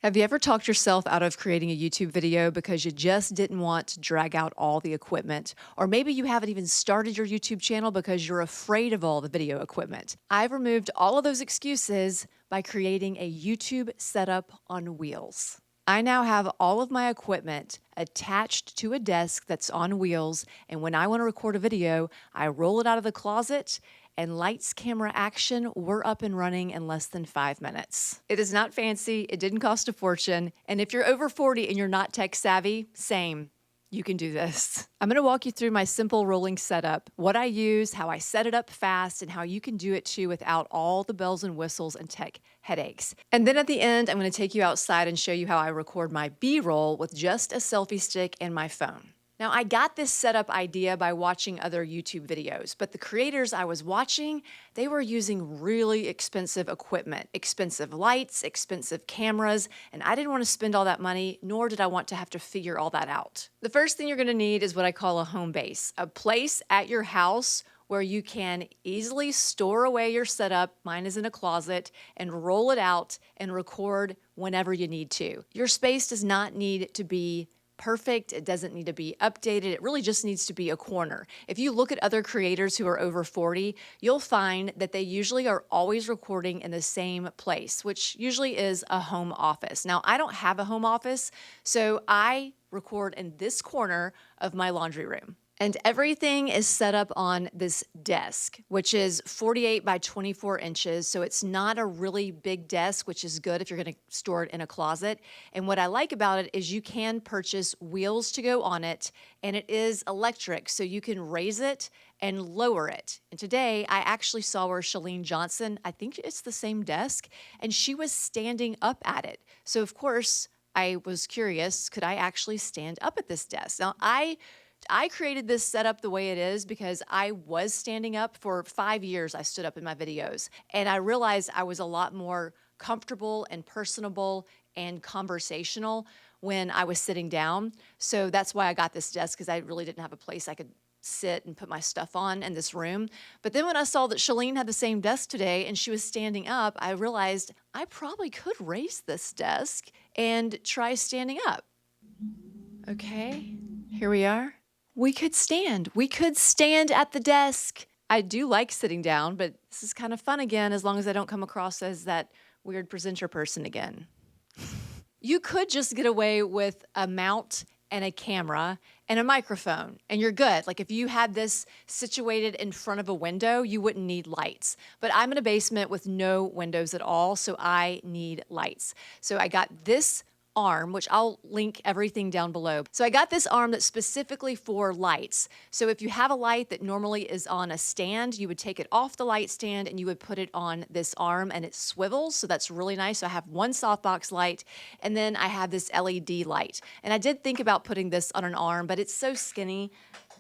Have you ever talked yourself out of creating a YouTube video because you just didn't want to drag out all the equipment? Or maybe you haven't even started your YouTube channel because you're afraid of all the video equipment. I've removed all of those excuses by creating a YouTube setup on wheels. I now have all of my equipment attached to a desk that's on wheels, and when I want to record a video, I roll it out of the closet, and lights, camera, action, we're up and running in less than 5 minutes. It is not fancy, it didn't cost a fortune, and if you're over 40 and you're not tech savvy, same. You can do this. I'm gonna walk you through my simple rolling setup, what I use, how I set it up fast, and how you can do it too without all the bells and whistles and tech headaches. And then at the end, I'm gonna take you outside and show you how I record my B-roll with just a selfie stick and my phone. Now, I got this setup idea by watching other YouTube videos, but the creators I was watching, they were using really expensive equipment, expensive lights, expensive cameras, and I didn't want to spend all that money, nor did I want to have to figure all that out. The first thing you're going to need is what I call a home base, a place at your house where you can easily store away your setup, mine is in a closet, and roll it out and record whenever you need to. Your space does not need to be perfect. It doesn't need to be updated. It really just needs to be a corner. If you look at other creators who are over 40, you'll find that they usually are always recording in the same place, which usually is a home office. Now, I don't have a home office, so I record in this corner of my laundry room. And everything is set up on this desk, which is 48 by 24 inches. So it's not a really big desk, which is good if you're going to store it in a closet. And what I like about it is you can purchase wheels to go on it, and it is electric. So you can raise it and lower it. And today I actually saw where Chalene Johnson, I think it's the same desk, and she was standing up at it. So of course I was curious, could I actually stand up at this desk? Now I created this setup the way it is because I was standing up for 5 years. I stood up in my videos, and I realized I was a lot more comfortable and personable and conversational when I was sitting down. So that's why I got this desk, because I really didn't have a place I could sit and put my stuff on in this room. But then when I saw that Chalene had the same desk today and she was standing up, I realized I probably could raise this desk and try standing up. Okay, here we are. We could stand. We could stand at the desk. I do like sitting down, but this is kind of fun again, as long as I don't come across as that weird presenter person again. You could just get away with a mount and a camera and a microphone, and you're good. Like if you had this situated in front of a window, you wouldn't need lights. But I'm in a basement with no windows at all, so I need lights. So I got this arm, which I'll link everything down below. So I got this arm that's specifically for lights. So if you have a light that normally is on a stand, you would take it off the light stand and you would put it on this arm, and it swivels. So that's really nice. So I have one softbox light, and then I have this LED light. And I did think about putting this on an arm, but it's so skinny.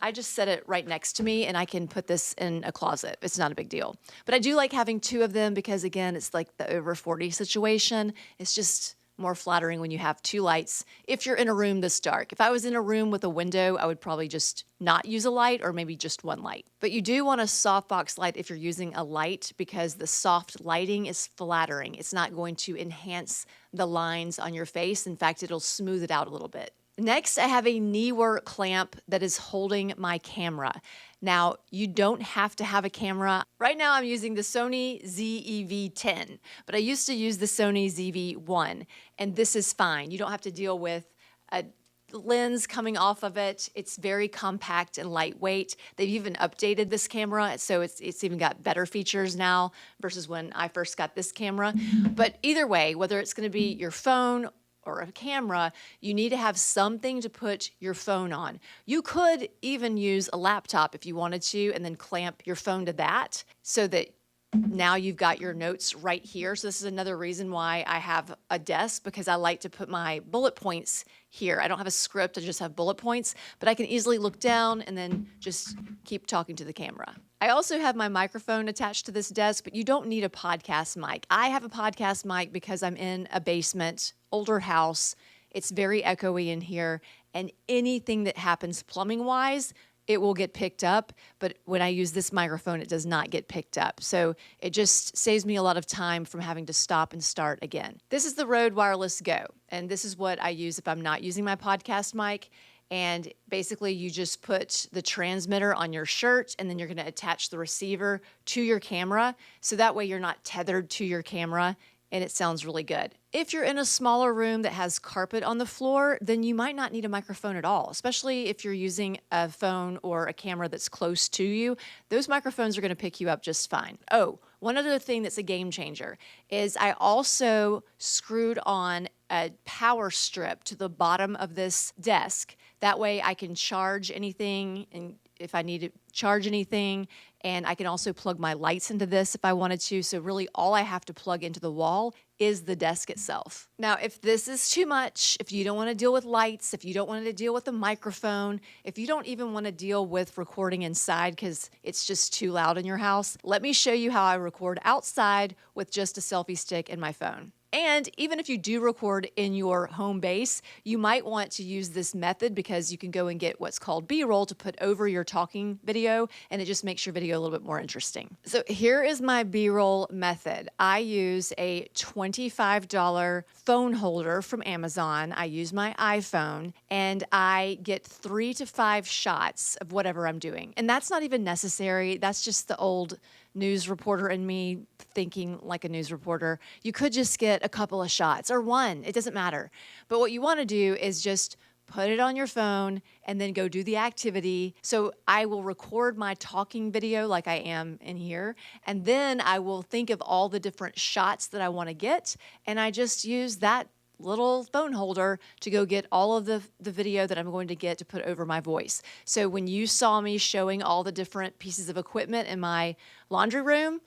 I just set it right next to me, and I can put this in a closet. It's not a big deal. But I do like having two of them because, again, it's like the over 40 situation. It's just more flattering when you have two lights if you're in a room this dark. If I was in a room with a window, I would probably just not use a light, or maybe just one light. But you do want a softbox light if you're using a light, because the soft lighting is flattering. It's not going to enhance the lines on your face. In fact, it'll smooth it out a little bit. Next, I have a knee-work clamp that is holding my camera. Now, you don't have to have a camera. Right now, I'm using the Sony ZV-10, but I used to use the Sony ZV-1, and this is fine. You don't have to deal with a lens coming off of it. It's very compact and lightweight. They've even updated this camera, so it's even got better features now versus when I first got this camera. But either way, whether it's going to be your phone or a camera, you need to have something to put your phone on. You could even use a laptop if you wanted to, and then clamp your phone to that so that now you've got your notes right here. So this is another reason why I have a desk, because I like to put my bullet points here. I don't have a script, I just have bullet points, but I can easily look down and then just keep talking to the camera. I also have my microphone attached to this desk, but you don't need a podcast mic. I have a podcast mic because I'm in a basement, older house. It's very echoey in here, and anything that happens plumbing-wise, it will get picked up, but when I use this microphone, it does not get picked up. So it just saves me a lot of time from having to stop and start again. This is the Rode Wireless Go, and this is what I use if I'm not using my podcast mic. And basically you just put the transmitter on your shirt, and then you're going to attach the receiver to your camera. So that way you're not tethered to your camera, and it sounds really good. If you're in a smaller room that has carpet on the floor, then you might not need a microphone at all, especially if you're using a phone or a camera that's close to you. Those microphones are going to pick you up just fine. Oh, one other thing that's a game changer is I also screwed on a power strip to the bottom of this desk. That way I can charge anything, and if I need to charge anything, and I can also plug my lights into this if I wanted to. So really all I have to plug into the wall is the desk itself. Now, if this is too much, if you don't want to deal with lights, if you don't want to deal with a microphone, if you don't even want to deal with recording inside because it's just too loud in your house, let me show you how I record outside with just a selfie stick and my phone. And even if you do record in your home base, you might want to use this method because you can go and get what's called B-roll to put over your talking video, and it just makes your video a little bit more interesting. So here is my B-roll method. I use a $25 phone holder from Amazon. I use my iPhone, and I get 3 to 5 shots of whatever I'm doing. And that's not even necessary. That's just the old news reporter and me thinking like a news reporter. You could just get a couple of shots or one, it doesn't matter. But what you want to do is just put it on your phone and then go do the activity. So I will record my talking video like I am in here, and then I will think of all the different shots that I want to get, and I just use that little phone holder to go get all of the video that I'm going to get to put over my voice. So when you saw me showing all the different pieces of equipment in my laundry room,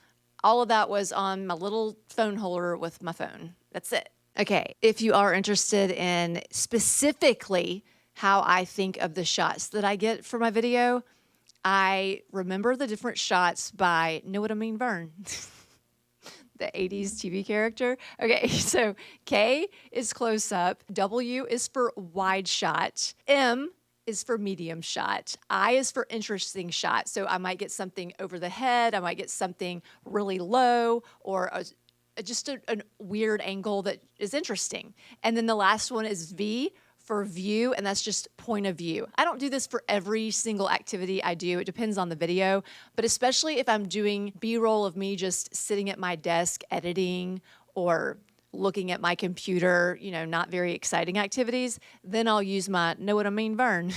all of that was on my little phone holder with my phone. That's it. Okay, if you are interested in specifically how I think of the shots that I get for my video, I remember the different shots by, know what I mean, Vern? The 80s TV character. Okay, so K is close up, W is for wide shot, M is for medium shot, I is for interesting shot. So I might get something over the head, I might get something really low, or just a weird angle that is interesting. And then the last one is V for view, and that's just point of view. I don't do this for every single activity I do. It depends on the video, but especially if I'm doing B-roll of me just sitting at my desk editing or looking at my computer, not very exciting activities, then I'll use my know what I mean, Vern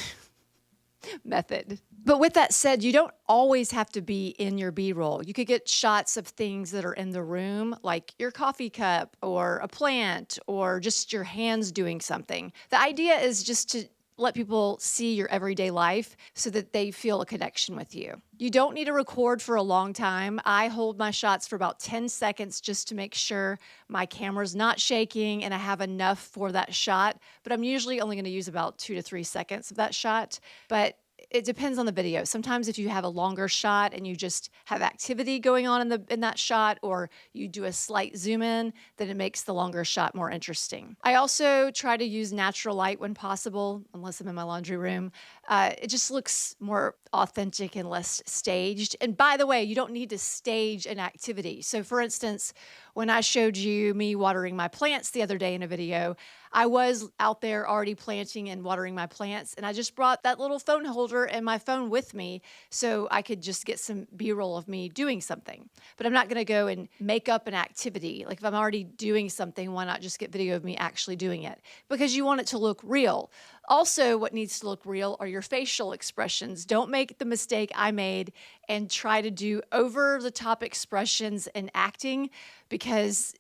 method. But with that said, you don't always have to be in your B-roll. You could get shots of things that are in the room, like your coffee cup or a plant or just your hands doing something. The idea is just to let people see your everyday life so that they feel a connection with you. You don't need to record for a long time. I hold my shots for about 10 seconds just to make sure my camera's not shaking and I have enough for that shot, but I'm usually only going to use about 2 to 3 seconds of that shot. But it depends on the video. Sometimes if you have a longer shot and you just have activity going on in that shot, or you do a slight zoom in, then it makes the longer shot more interesting. I also try to use natural light when possible, unless I'm in my laundry room. It just looks more authentic and less staged. And by the way, you don't need to stage an activity. So for instance, when I showed you me watering my plants the other day in a video, I was out there already planting and watering my plants, and I just brought that little phone holder and my phone with me so I could just get some B-roll of me doing something. But I'm not going to go and make up an activity. Like if I'm already doing something, why not just get video of me actually doing it? Because you want it to look real. Also, what needs to look real are your facial expressions. Don't make the mistake I made and try to do over-the-top expressions in acting because,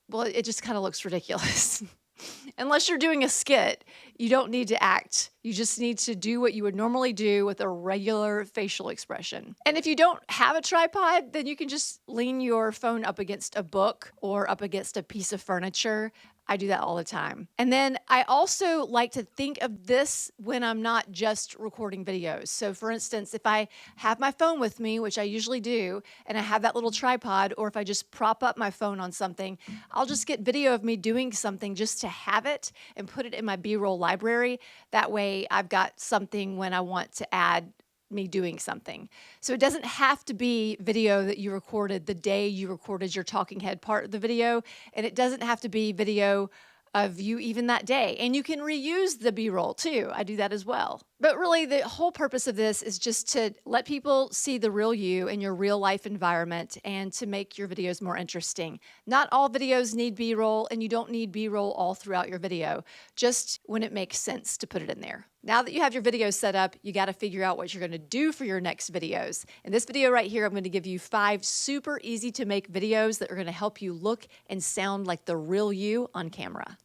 well, it just kind of looks ridiculous. Unless you're doing a skit, you don't need to act. You just need to do what you would normally do with a regular facial expression. And if you don't have a tripod, then you can just lean your phone up against a book or up against a piece of furniture. I do that all the time. And then I also like to think of this when I'm not just recording videos. So for instance, if I have my phone with me, which I usually do, and I have that little tripod, or if I just prop up my phone on something, I'll just get video of me doing something just to have it and put it in my B-roll library. That way I've got something when I want to add me doing something. So it doesn't have to be video that you recorded the day you recorded your talking head part of the video, and it doesn't have to be video of you even that day. And you can reuse the B-roll too. I do that as well. But really, the whole purpose of this is just to let people see the real you in your real life environment and to make your videos more interesting. Not all videos need B-roll, and you don't need B-roll all throughout your video, just when it makes sense to put it in there. Now that you have your videos set up, you got to figure out what you're going to do for your next videos. In this video right here, I'm going to give you 5 super easy to make videos that are going to help you look and sound like the real you on camera.